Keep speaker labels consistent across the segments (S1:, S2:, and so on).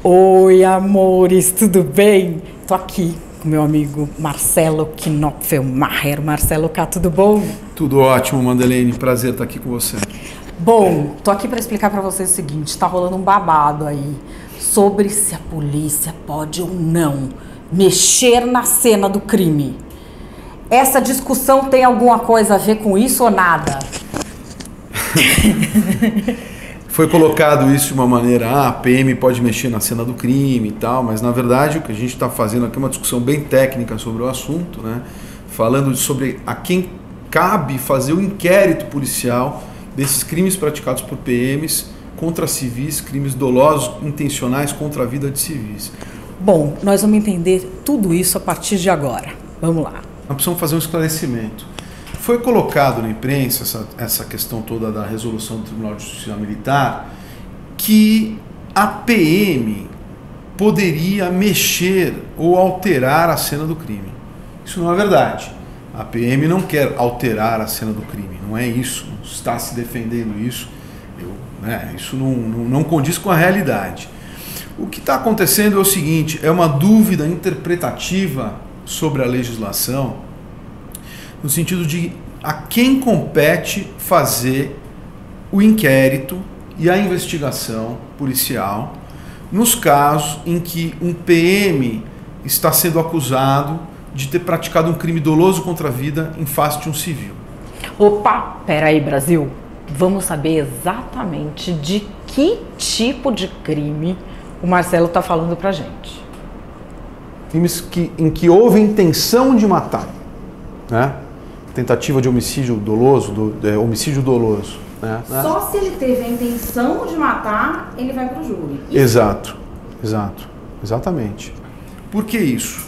S1: Oi, amores, tudo bem? Tô aqui com meu amigo Marcelo Knopfelmacher. Marcelo, cá, tudo bom?
S2: Tudo ótimo, Madeleine. Prazer estar aqui com você.
S1: Bom, tô aqui para explicar para vocês o seguinte, tá rolando um babado aí sobre se a polícia pode ou não mexer na cena do crime. Essa discussão tem alguma coisa a ver com isso ou nada?
S2: Foi colocado isso de uma maneira, a PM pode mexer na cena do crime e tal, mas na verdade o que a gente está fazendo aqui é uma discussão bem técnica sobre o assunto, né? Falando sobre a quem cabe fazer o inquérito policial desses crimes praticados por PMs contra civis, crimes dolosos intencionais contra a vida de civis.
S1: Bom, nós vamos entender tudo isso a partir de agora. Vamos lá.
S2: Nós precisamos fazer um esclarecimento. Foi colocado na imprensa essa questão toda da resolução do Tribunal de Justiça Militar que a PM poderia mexer ou alterar a cena do crime. Isso não é verdade. A PM não quer alterar a cena do crime, não é isso, não está se defendendo isso. Isso não condiz com a realidade. O que está acontecendo é o seguinte, é uma dúvida interpretativa sobre a legislação, no sentido de a quem compete fazer o inquérito e a investigação policial nos casos em que um PM está sendo acusado de ter praticado um crime doloso contra a vida em face de um civil.
S1: Opa, peraí, Brasil. Vamos saber exatamente de que tipo de crime o Marcelo está falando pra gente.
S2: Crimes em que houve intenção de matar, né? Tentativa de homicídio doloso, homicídio doloso. Né?
S1: Só se ele teve a intenção de matar, ele vai para o júri.
S2: Exatamente. Por que isso?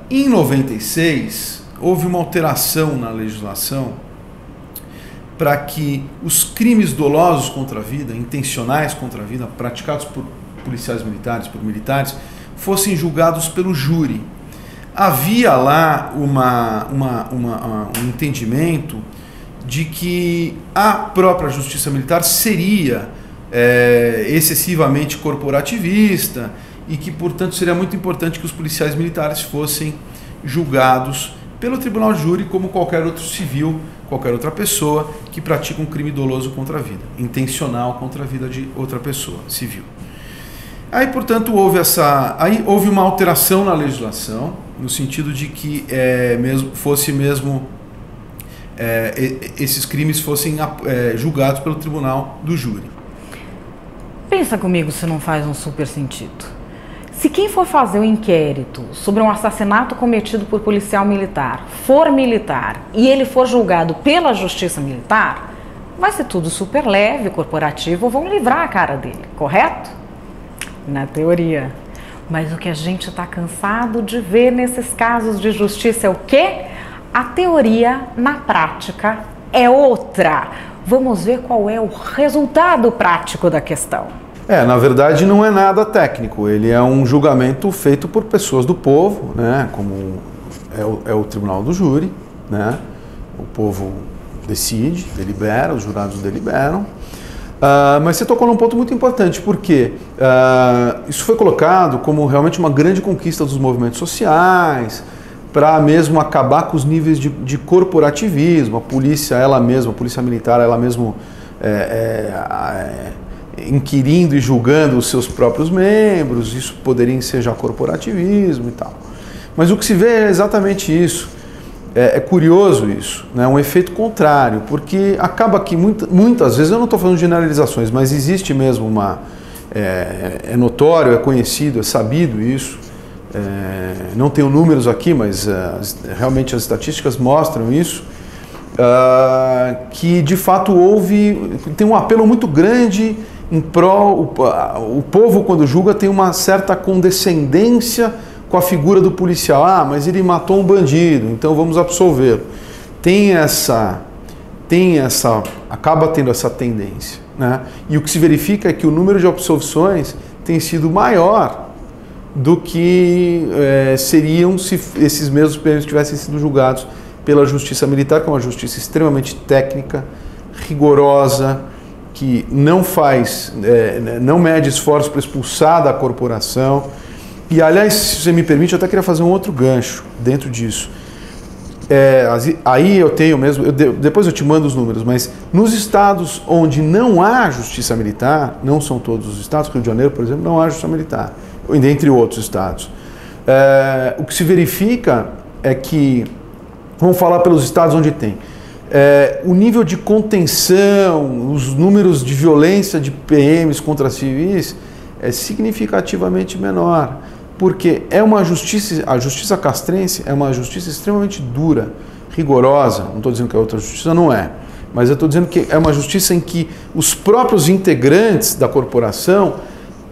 S2: Em 96, houve uma alteração na legislação para que os crimes dolosos contra a vida, intencionais contra a vida, praticados por policiais militares, por militares, fossem julgados pelo júri. Havia lá um entendimento de que a própria Justiça Militar seria excessivamente corporativista e que, portanto, seria muito importante que os policiais militares fossem julgados pelo tribunal de júri como qualquer outro civil, qualquer outra pessoa que pratica um crime doloso contra a vida, intencional contra a vida de outra pessoa, civil. Aí, portanto, houve uma alteração na legislação, no sentido de que esses crimes fossem julgados pelo tribunal do júri.
S1: Pensa comigo se não faz um super sentido. Se quem for fazer o inquérito sobre um assassinato cometido por policial militar for militar e ele for julgado pela Justiça Militar, vai ser tudo super leve, corporativo, vão livrar a cara dele, correto? Na teoria. Mas o que a gente está cansado de ver nesses casos de justiça é o quê? A teoria, na prática, é outra. Vamos ver qual é o resultado prático da questão.
S2: Na verdade não é nada técnico, ele é um julgamento feito por pessoas do povo, né? Como é o tribunal do júri, né? O povo decide, delibera, os jurados deliberam. Mas você tocou num ponto muito importante, porque isso foi colocado como realmente uma grande conquista dos movimentos sociais, para mesmo acabar com os níveis de corporativismo, a polícia militar, ela mesma inquirindo e julgando os seus próprios membros, isso poderia ensejar corporativismo e tal. Mas o que se vê é exatamente isso. É curioso isso, né? Um efeito contrário, porque acaba que muitas vezes, eu não estou falando de generalizações, mas existe mesmo é notório, é conhecido, é sabido isso, não tenho números aqui, mas realmente as estatísticas mostram isso, que de fato tem um apelo muito grande em prol, o povo quando julga tem uma certa condescendência com a figura do policial. Mas ele matou um bandido, então vamos absolvê-lo. Acaba tendo essa tendência, né? E o que se verifica é que o número de absolvições tem sido maior do que seriam se esses mesmos PMs tivessem sido julgados pela Justiça Militar, que é uma justiça extremamente técnica, rigorosa, que não faz, não mede esforço para expulsar da corporação. E, aliás, se você me permite, eu até queria fazer um outro gancho dentro disso. Aí eu tenho mesmo, depois eu te mando os números, mas nos estados onde não há justiça militar, não são todos os estados, Rio de Janeiro, por exemplo, não há justiça militar, entre outros estados. O que se verifica é que, vamos falar pelos estados onde tem, o nível de contenção, os números de violência de PMs contra civis é significativamente menor, porque a justiça castrense é uma justiça extremamente dura, rigorosa. Não estou dizendo que a outra justiça não é, mas eu estou dizendo que é uma justiça em que os próprios integrantes da corporação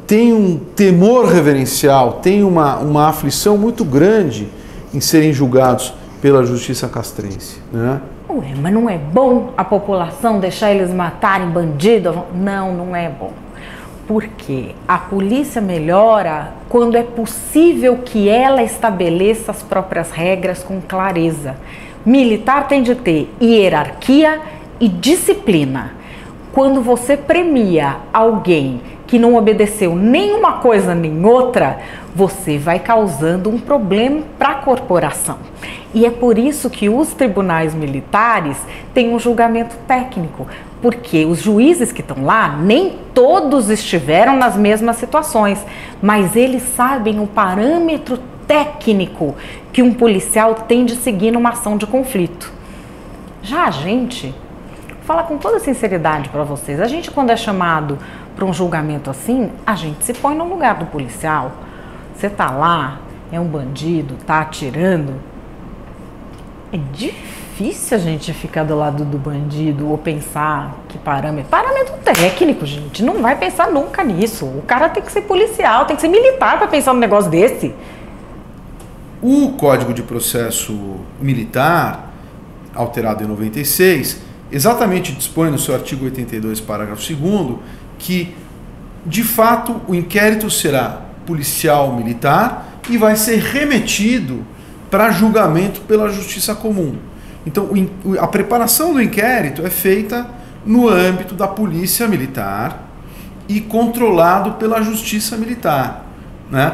S2: têm um temor reverencial, têm uma aflição muito grande em serem julgados pela justiça castrense, né?
S1: Ué, mas não é bom a população deixar eles matarem bandido? Não, não é bom. Porque a polícia melhora quando é possível que ela estabeleça as próprias regras com clareza. Militar tem de ter hierarquia e disciplina. Quando você premia alguém que não obedeceu nenhuma coisa nem outra, você vai causando um problema para a corporação. E é por isso que os tribunais militares têm um julgamento técnico, porque os juízes que estão lá, nem todos estiveram nas mesmas situações, mas eles sabem o parâmetro técnico que um policial tem de seguir numa ação de conflito. Já a gente, vou falar com toda sinceridade para vocês, a gente quando é chamado para um julgamento assim, a gente se põe no lugar do policial. Você tá lá, é um bandido, tá atirando. É difícil a gente ficar do lado do bandido ou pensar que parâmetro técnico, gente, não vai pensar nunca nisso. O cara tem que ser policial, tem que ser militar para pensar num negócio desse.
S2: O Código de Processo Militar, alterado em 96, exatamente dispõe no seu artigo 82, parágrafo 2º, que, de fato, o inquérito será policial militar e vai ser remetido para julgamento pela Justiça Comum. Então, a preparação do inquérito é feita no âmbito da Polícia Militar e controlado pela Justiça Militar, né?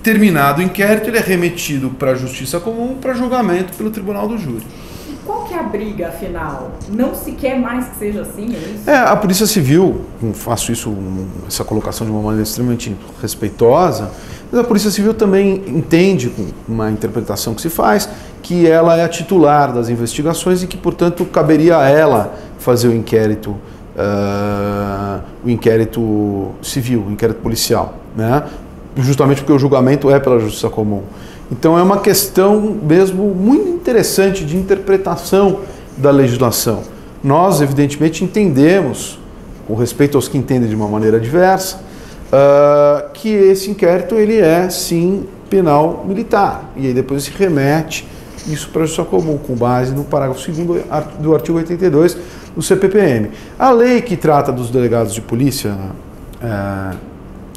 S2: Terminado o inquérito, ele é remetido para a Justiça Comum para julgamento pelo Tribunal do Júri.
S1: Qual que é a briga, afinal? Não se quer mais que seja assim, é isso?
S2: A Polícia Civil, faço essa colocação de uma maneira extremamente respeitosa, mas a Polícia Civil também entende, com uma interpretação que se faz, que ela é a titular das investigações e que, portanto, caberia a ela fazer o inquérito civil, o inquérito policial, né? Justamente porque o julgamento é pela Justiça Comum. Então é uma questão mesmo muito interessante de interpretação da legislação. Nós, evidentemente, entendemos, com respeito aos que entendem de uma maneira diversa, que esse inquérito ele é, sim, penal militar. E aí depois se remete isso para a Justiça Comum, com base no parágrafo 2º do artigo 82 do CPPM. A lei que trata dos delegados de polícia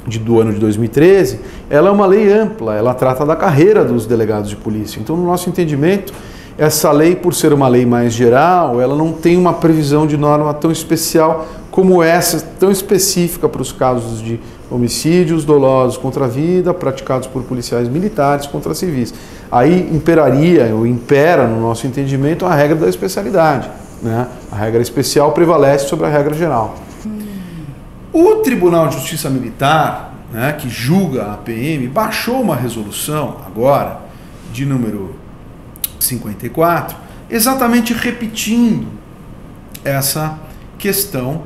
S2: do ano de 2013, ela é uma lei ampla, ela trata da carreira dos delegados de polícia. Então, no nosso entendimento, essa lei, por ser uma lei mais geral, ela não tem uma previsão de norma tão especial como essa, tão específica para os casos de homicídios dolosos contra a vida praticados por policiais militares contra civis. Aí imperaria, ou impera, no nosso entendimento, a regra da especialidade, né? A regra especial prevalece sobre a regra geral. O Tribunal de Justiça Militar, né, que julga a PM, baixou uma resolução agora, de número 54, exatamente repetindo essa questão,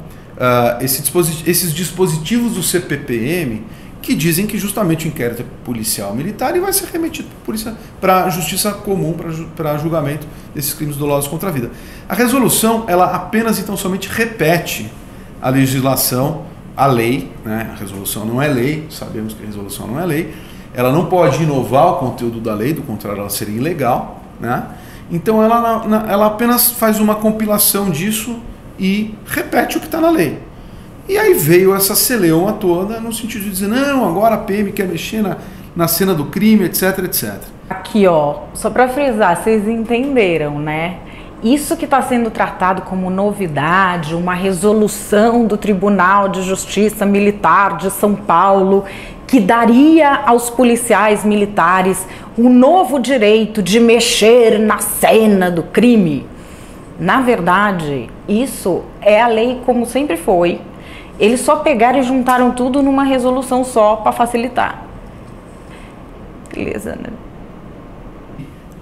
S2: esses dispositivos do CPPM, que dizem que justamente o inquérito é policial militar e vai ser remetido para a Justiça Comum, para julgamento desses crimes dolosos contra a vida. A resolução, ela apenas e tão somente repete a legislação, a lei, né? A resolução não é lei, sabemos que a resolução não é lei, ela não pode inovar o conteúdo da lei, do contrário ela seria ilegal, né? Então ela apenas faz uma compilação disso e repete o que está na lei. E aí veio essa celeuma toda no sentido de dizer, não, agora a PM quer mexer na cena do crime, etc, etc.
S1: Aqui, ó, só para frisar, vocês entenderam, né? Isso que está sendo tratado como novidade, uma resolução do Tribunal de Justiça Militar de São Paulo, que daria aos policiais militares um novo direito de mexer na cena do crime. Na verdade, isso é a lei como sempre foi. Eles só pegaram e juntaram tudo numa resolução só para facilitar. Beleza, né?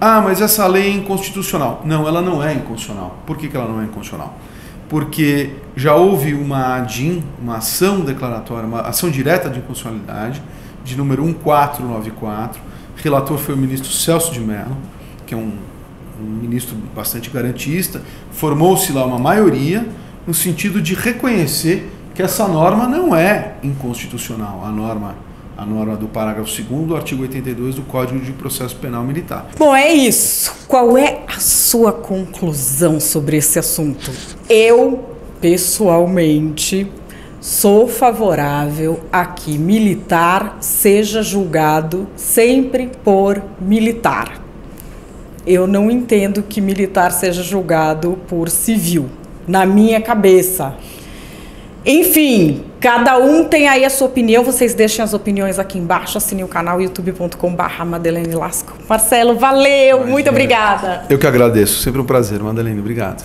S2: Ah, mas essa lei é inconstitucional. Não, ela não é inconstitucional. Por que ela não é inconstitucional? Porque já houve uma ADIM, uma ação declaratória, uma ação direta de inconstitucionalidade, de número 1494. Relator foi o ministro Celso de Mello, que é um ministro bastante garantista. Formou-se lá uma maioria no sentido de reconhecer que essa norma não é inconstitucional, a norma do parágrafo 2º do artigo 82 do Código de Processo Penal Militar.
S1: Bom, é isso. Qual é a sua conclusão sobre esse assunto? Eu, pessoalmente, sou favorável a que militar seja julgado sempre por militar. Eu não entendo que militar seja julgado por civil, na minha cabeça. Enfim, cada um tem aí a sua opinião, vocês deixem as opiniões aqui embaixo, assinem o canal youtube.com/Madeleine Lasco. Marcelo, valeu, muito obrigada.
S2: Eu que agradeço, sempre um prazer, Madeleine, obrigado.